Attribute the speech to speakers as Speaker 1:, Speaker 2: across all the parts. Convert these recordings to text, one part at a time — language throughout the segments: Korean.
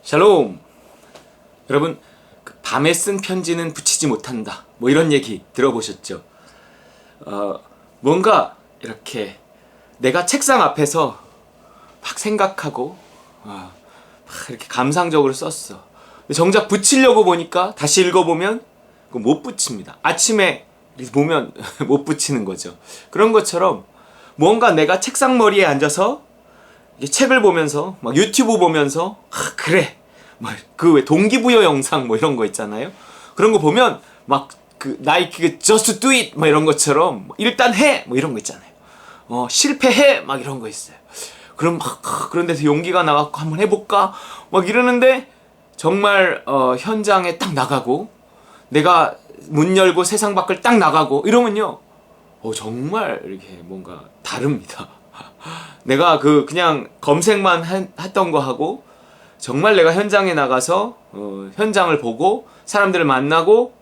Speaker 1: 샬롬. 여러분, 밤에 쓴 편지는 붙이지 못한다, 뭐 이런 얘기 들어보셨죠? 뭔가 이렇게 내가 책상 앞에서 막 생각하고 막 이렇게 감상적으로 썼어. 근데 정작 붙이려고 보니까 다시 읽어보면 못 붙입니다. 아침에 보면 못 붙이는 거죠. 그런 것처럼 뭔가 내가 책상 머리에 앉아서 책을 보면서 막 유튜브 보면서 그래 그 왜 동기부여 영상 뭐 이런 거 있잖아요. 그런 거 보면 막 그 나이키 just do it 뭐 이런 것처럼 일단 해 뭐 이런 거 있잖아요. 실패해 막 이런 거 있어요. 그럼 막 그런 데서 용기가 나갖고 한번 해볼까 막 이러는데 정말 현장에 딱 나가고 내가 문 열고 세상 밖을 딱 나가고 이러면요 정말 이렇게 뭔가 다릅니다. 내가 그냥 검색만 했던 거 하고 정말 내가 현장에 나가서 현장을 보고 사람들을 만나고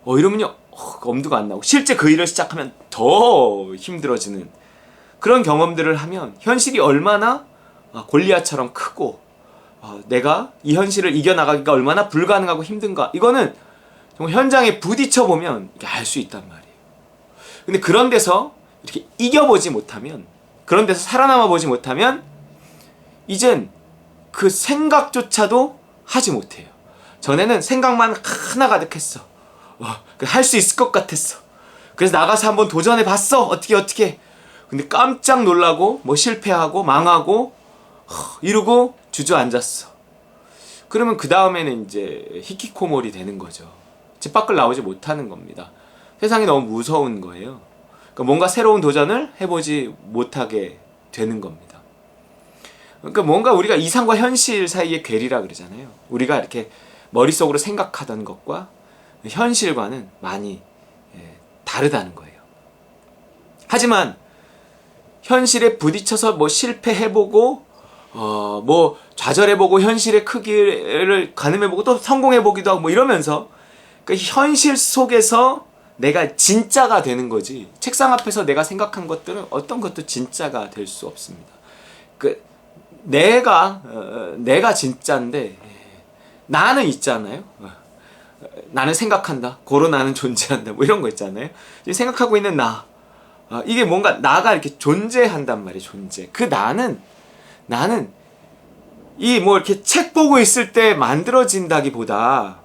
Speaker 1: 이러면요 엄두가 안 나고 실제 그 일을 시작하면 더 힘들어지는 그런 경험들을 하면 현실이 얼마나 골리앗처럼 크고 내가 이 현실을 이겨나가기가 얼마나 불가능하고 힘든가, 이거는 정말 현장에 부딪혀 보면 알 수 있단 말이에요. 근데 그런 데서 이렇게 이겨보지 못하면, 그런 데서 살아남아 보지 못하면 이젠 그 생각조차도 하지 못해요. 전에는 생각만 하나 가득했어. 할 수 있을 것 같았어. 그래서 나가서 한번 도전해 봤어. 어떻게. 근데 깜짝 놀라고 뭐 실패하고 망하고 이러고 주저앉았어. 그러면 그 다음에는 이제 히키코모리 되는 거죠. 집 밖을 나오지 못하는 겁니다. 세상이 너무 무서운 거예요. 그러니까 뭔가 새로운 도전을 해보지 못하게 되는 겁니다. 그러니까 뭔가 우리가 이상과 현실 사이의 괴리라 그러잖아요. 우리가 이렇게 머릿속으로 생각하던 것과 현실과는 많이 다르다는 거예요. 하지만 현실에 부딪혀서 뭐 실패해보고 뭐 좌절해보고 현실의 크기를 가늠해보고 또 성공해보기도 하고 뭐 이러면서 그 현실 속에서 내가 진짜가 되는 거지, 책상 앞에서 내가 생각한 것들은 어떤 것도 진짜가 될 수 없습니다. 내가 진짜인데 나는 있잖아요. 나는 생각한다, 고로 나는 존재한다, 뭐 이런 거 있잖아요. 생각하고 있는 나, 이게 뭔가 나가 이렇게 존재한단 말이에요. 존재. 그 나는 이 뭐 이렇게 책 보고 있을 때 만들어진다기보다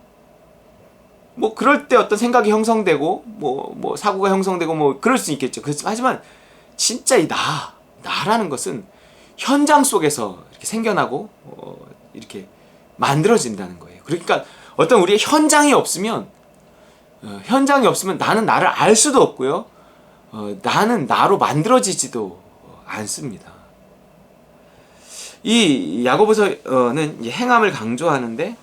Speaker 1: 뭐 그럴 때 어떤 생각이 형성되고 뭐 사고가 형성되고 뭐 그럴 수 있겠죠. 하지만 진짜 이 나라는 것은 현장 속에서 이렇게 생겨나고 이렇게 만들어진다는 거예요. 그러니까 어떤 우리의 현장이 없으면 나는 나를 알 수도 없고요. 나는 나로 만들어지지도 않습니다. 이 야고보서는 행함을 강조하는데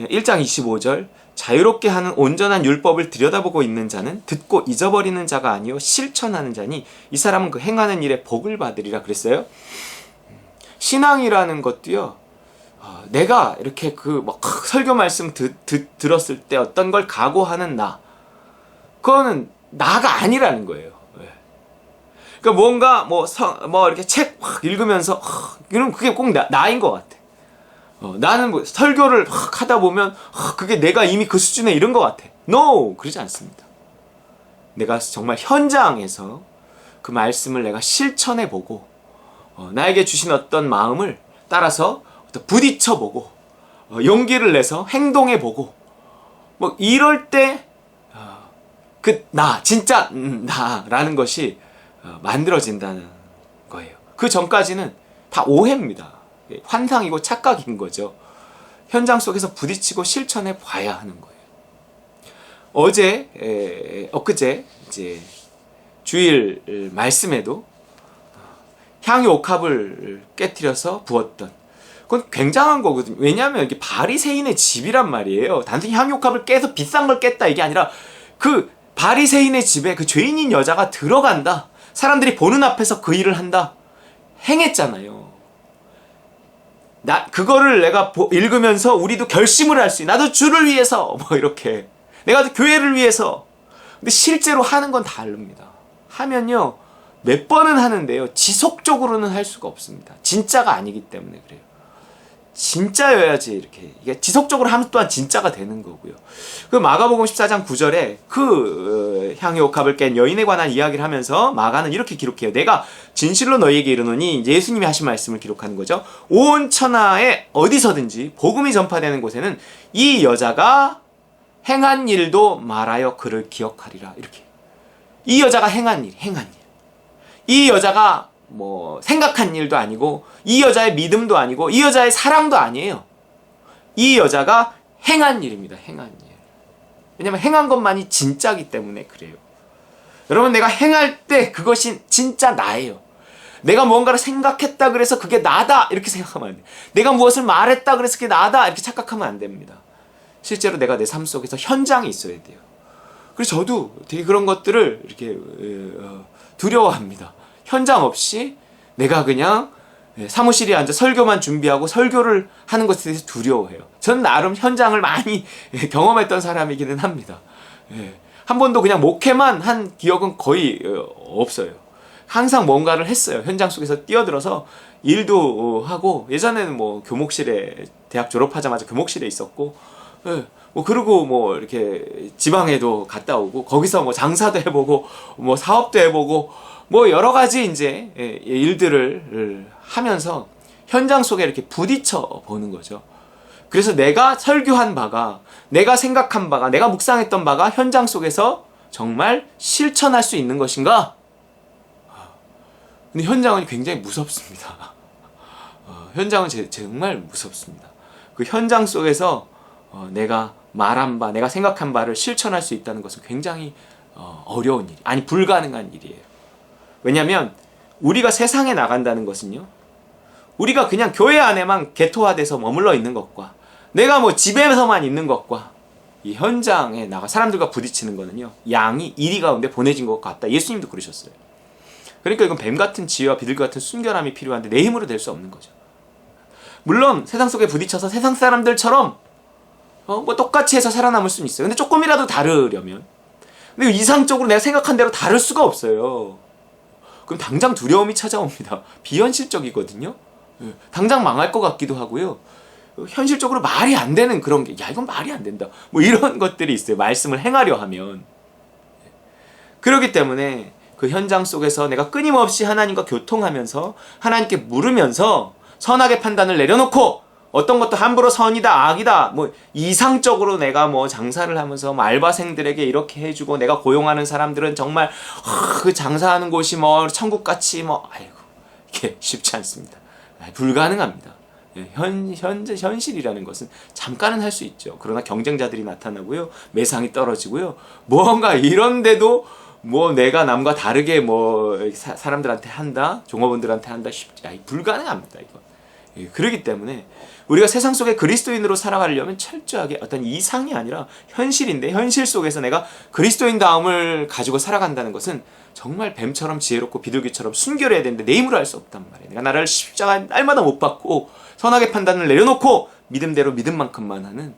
Speaker 1: 1장 25절, 자유롭게 하는 온전한 율법을 들여다보고 있는 자는 듣고 잊어버리는 자가 아니요 실천하는 자니 이 사람은 그 행하는 일에 복을 받으리라 그랬어요. 신앙이라는 것도요, 내가 이렇게 막 설교 말씀 들었을 때 어떤 걸 각오하는 그거는 나가 아니라는 거예요. 그러니까 뭔가 뭐 이렇게 책 확 읽으면서 이러면 그게 꼭 나인 것 같아. 나는 뭐 설교를 하다 보면 그게 내가 이미 그 수준에 이른 것 같아. No! 그러지 않습니다. 내가 정말 현장에서 그 말씀을 내가 실천해보고 나에게 주신 어떤 마음을 따라서 부딪혀보고 용기를 내서 행동해보고 뭐 이럴 때 진짜 나라는 것이 만들어진다는 거예요. 그 전까지는 다 오해입니다. 환상이고 착각인 거죠. 현장 속에서 부딪히고 실천해 봐야 하는 거예요. 엊그제 이제 주일 말씀에도 향유 옥합을 깨뜨려서 부었던, 그건 굉장한 거거든요. 왜냐하면 이게 바리새인의 집이란 말이에요. 단순히 향유 옥합을 깨서 비싼 걸 깼다 이게 아니라 그 바리새인의 집에 그 죄인인 여자가 들어간다, 사람들이 보는 앞에서 그 일을 한다, 행했잖아요. 그거를 내가 읽으면서 우리도 결심을 할 수 있는, 나도 주를 위해서 뭐 이렇게, 내가 교회를 위해서. 근데 실제로 하는 건 다릅니다. 하면요 몇 번은 하는데요 지속적으로는 할 수가 없습니다. 진짜가 아니기 때문에 그래요. 진짜여야지 이렇게 이게 지속적으로 하면 또한 진짜가 되는 거고요. 그 마가복음 14장 9절에 그 향유 옥합을 깬 여인에 관한 이야기를 하면서 마가는 이렇게 기록해요. 내가 진실로 너희에게 이르노니, 예수님이 하신 말씀을 기록하는 거죠. 온 천하에 어디서든지 복음이 전파되는 곳에는 이 여자가 행한 일도 말하여 그를 기억하리라. 이렇게. 이 여자가 행한 일. 이 여자가 뭐 생각한 일도 아니고, 이 여자의 믿음도 아니고, 이 여자의 사랑도 아니에요. 이 여자가 행한 일입니다. 행한 일. 왜냐면 행한 것만이 진짜기 때문에 그래요. 여러분, 내가 행할 때 그것이 진짜 나예요. 내가 무언가를 생각했다 그래서 그게 나다 이렇게 생각하면 안 돼요. 내가 무엇을 말했다 그래서 그게 나다 이렇게 착각하면 안 됩니다. 실제로 내가 내 삶 속에서 현장이 있어야 돼요. 그래서 저도 되게 그런 것들을 이렇게 두려워합니다. 현장 없이 내가 그냥 사무실에 앉아 설교만 준비하고 설교를 하는 것에 대해서 두려워해요. 저는 나름 현장을 많이 경험했던 사람이기는 합니다. 한 번도 그냥 목회만 한 기억은 거의 없어요. 항상 뭔가를 했어요. 현장 속에서 뛰어들어서 일도 하고, 예전에는 뭐 교목실에, 대학 졸업하자마자 교목실에 있었고, 뭐 그리고 뭐 이렇게 지방에도 갔다 오고, 거기서 뭐 장사도 해보고 뭐 사업도 해보고 뭐 여러 가지 이제 일들을 하면서 현장 속에 이렇게 부딪혀 보는 거죠. 그래서 내가 설교한 바가, 내가 생각한 바가, 내가 묵상했던 바가 현장 속에서 정말 실천할 수 있는 것인가? 근데 현장은 굉장히 무섭습니다. 현장은 정말 무섭습니다. 그 현장 속에서 내가 말한 바, 내가 생각한 바를 실천할 수 있다는 것은 굉장히 어려운 일, 아니 불가능한 일이에요. 왜냐하면 우리가 세상에 나간다는 것은요, 우리가 그냥 교회 안에만 개토화돼서 머물러 있는 것과 내가 뭐 집에서만 있는 것과 이 현장에 나가 사람들과 부딪히는 거는요, 양이 이리 가운데 보내진 것 같다. 예수님도 그러셨어요. 그러니까 이건 뱀 같은 지혜와 비둘기 같은 순결함이 필요한데 내 힘으로 될 수 없는 거죠. 물론 세상 속에 부딪혀서 세상 사람들처럼 뭐 똑같이 해서 살아남을 수는 있어요. 근데 조금이라도 다르려면, 근데 이상적으로 내가 생각한 대로 다를 수가 없어요. 그럼 당장 두려움이 찾아옵니다. 비현실적이거든요. 당장 망할 것 같기도 하고요. 현실적으로 말이 안 되는 그런 게, 야 이건 말이 안 된다, 뭐 이런 것들이 있어요. 말씀을 행하려 하면. 그렇기 때문에 그 현장 속에서 내가 끊임없이 하나님과 교통하면서 하나님께 물으면서 선악의 판단을 내려놓고, 어떤 것도 함부로 선이다 악이다 뭐 이상적으로 내가 뭐 장사를 하면서 뭐 알바생들에게 이렇게 해주고, 내가 고용하는 사람들은 정말 그 장사하는 곳이 뭐 천국같이 뭐, 아이고 이게 쉽지 않습니다. 불가능합니다. 현실이라는 것은 잠깐은 할 수 있죠. 그러나 경쟁자들이 나타나고요, 매상이 떨어지고요, 뭔가 이런데도 뭐 내가 남과 다르게 뭐 사람들한테 한다, 종업원들한테 한다, 쉽지, 불가능합니다. 이거. 그렇기 때문에 우리가 세상 속에 그리스도인으로 살아가려면 철저하게 어떤 이상이 아니라 현실인데, 현실 속에서 내가 그리스도인다움을 가지고 살아간다는 것은 정말 뱀처럼 지혜롭고 비둘기처럼 순결해야 되는데 내 힘으로 할 수 없단 말이에요. 내가 나를 십자가 날마다 못 받고 선악의 판단을 내려놓고 믿음대로 믿음만큼만 하는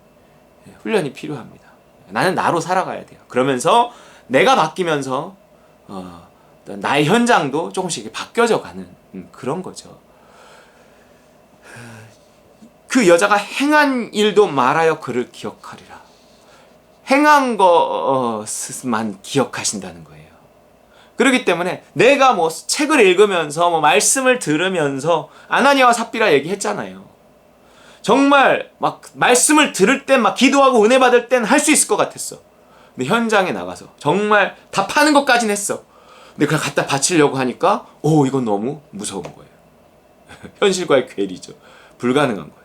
Speaker 1: 훈련이 필요합니다. 나는 나로 살아가야 돼요. 그러면서 내가 바뀌면서 나의 현장도 조금씩 바뀌어져 가는 그런 거죠. 그 여자가 행한 일도 말하여 그를 기억하리라. 행한 것만 기억하신다는 거예요. 그렇기 때문에 내가 뭐 책을 읽으면서 뭐 말씀을 들으면서 아나니아와 삽비라 얘기했잖아요. 정말 막 말씀을 들을 땐 막 기도하고 은혜 받을 땐 할 수 있을 것 같았어. 근데 현장에 나가서 정말 다 파는 것까진 했어. 근데 그걸 갖다 바치려고 하니까 이건 너무 무서운 거예요. 현실과의 괴리죠. 불가능한 거예요.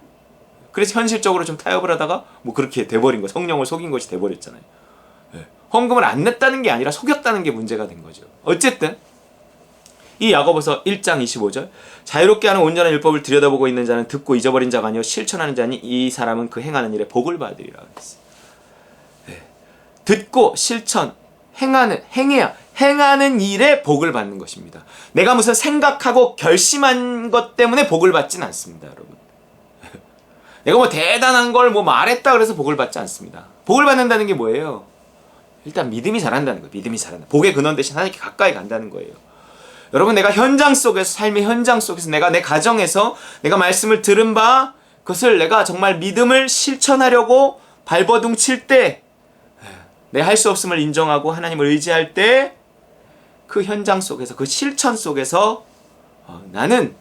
Speaker 1: 그래서 현실적으로 좀 타협을 하다가 뭐 그렇게 돼버린 거, 성령을 속인 것이 돼버렸잖아요. 헌금을 안 냈다는 게 아니라 속였다는 게 문제가 된 거죠. 어쨌든 이 야고보서 1장 25절, 자유롭게 하는 온전한 율법을 들여다보고 있는 자는 듣고 잊어버린 자가 아니요 실천하는 자니 이 사람은 그 행하는 일에 복을 받으리라 그랬어요. 듣고 실천, 행하는 일에 복을 받는 것입니다. 내가 무슨 생각하고 결심한 것 때문에 복을 받진 않습니다, 여러분. 내가 뭐 대단한 걸 뭐 말했다 그래서 복을 받지 않습니다. 복을 받는다는 게 뭐예요? 일단 믿음이 자란다는 거예요. 믿음이 자란다. 복의 근원 대신 하나님께 가까이 간다는 거예요. 여러분, 내가 현장 속에서, 삶의 현장 속에서, 내가 내 가정에서 내가 말씀을 들은 바, 그것을 내가 정말 믿음을 실천하려고 발버둥 칠 때, 내 할 수 없음을 인정하고 하나님을 의지할 때 그 현장 속에서, 그 실천 속에서 나는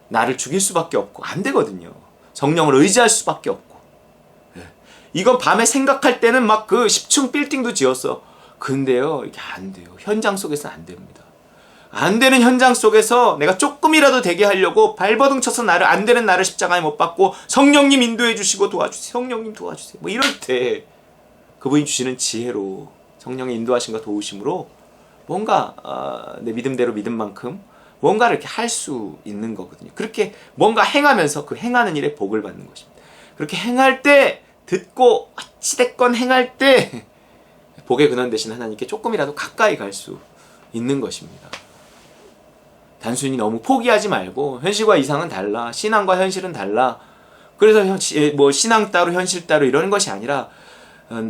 Speaker 1: 나를 죽일 수밖에 없고 안 되거든요. 성령을 의지할 수밖에 없고. 이건 밤에 생각할 때는 막 그 10층 빌딩도 지었어. 근데요, 이게 안 돼요. 현장 속에서는 안 됩니다. 안 되는 현장 속에서 내가 조금이라도 되게 하려고 발버둥 쳐서 안 되는 나를 십자가에 못 박고 성령님 인도해 주시고 도와주세요. 성령님 도와주세요. 뭐 이럴 때 그분이 주시는 지혜로, 성령의 인도하심과 도우심으로 뭔가 내 믿음대로 믿은 만큼 뭔가를 이렇게 할 수 있는 거거든요. 그렇게 뭔가 행하면서 그 행하는 일에 복을 받는 것입니다. 그렇게 행할 때, 듣고 어찌됐건 행할 때 복의 근원 되신 하나님께 조금이라도 가까이 갈 수 있는 것입니다. 단순히 너무 포기하지 말고, 현실과 이상은 달라, 신앙과 현실은 달라, 그래서 뭐 신앙 따로 현실 따로 이러는 것이 아니라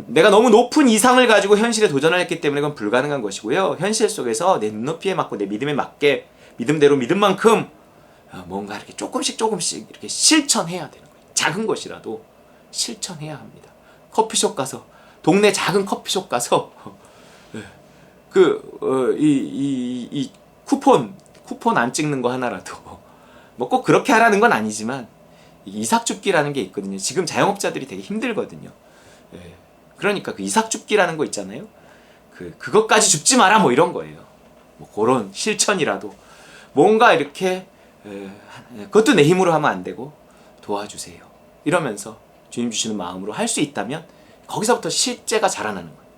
Speaker 1: 내가 너무 높은 이상을 가지고 현실에 도전을 했기 때문에 그건 불가능한 것이고요. 현실 속에서 내 눈높이에 맞고 내 믿음에 맞게 믿음대로 믿은 만큼 뭔가 이렇게 조금씩 이렇게 실천해야 되는 거예요. 작은 것이라도 실천해야 합니다. 커피숍 가서, 동네 작은 커피숍 가서 이 쿠폰 안 찍는 거 하나라도, 뭐 꼭 그렇게 하라는 건 아니지만 이삭줍기라는 게 있거든요. 지금 자영업자들이 되게 힘들거든요. 그러니까 그 이삭줍기라는 거 있잖아요. 그것까지 줍지 마라, 뭐 이런 거예요. 뭐 그런 실천이라도 뭔가 이렇게, 그것도 내 힘으로 하면 안 되고 도와주세요, 이러면서 주님 주시는 마음으로 할 수 있다면 거기서부터 실제가 자라나는 거예요.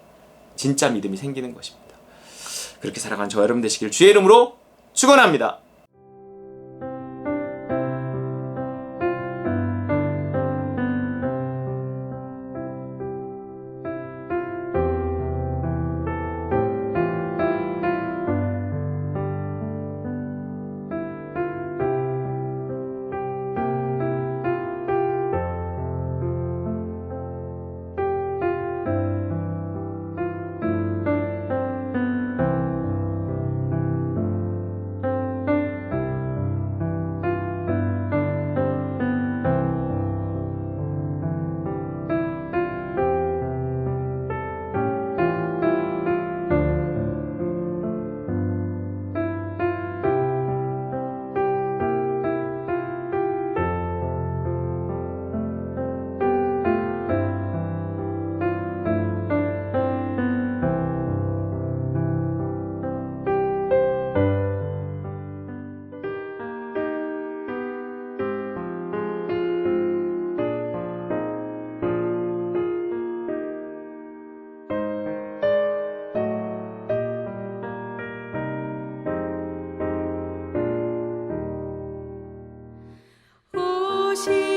Speaker 1: 진짜 믿음이 생기는 것입니다. 그렇게 살아가는 저와 여러분 되시길 주의 이름으로 축원합니다.
Speaker 2: 오시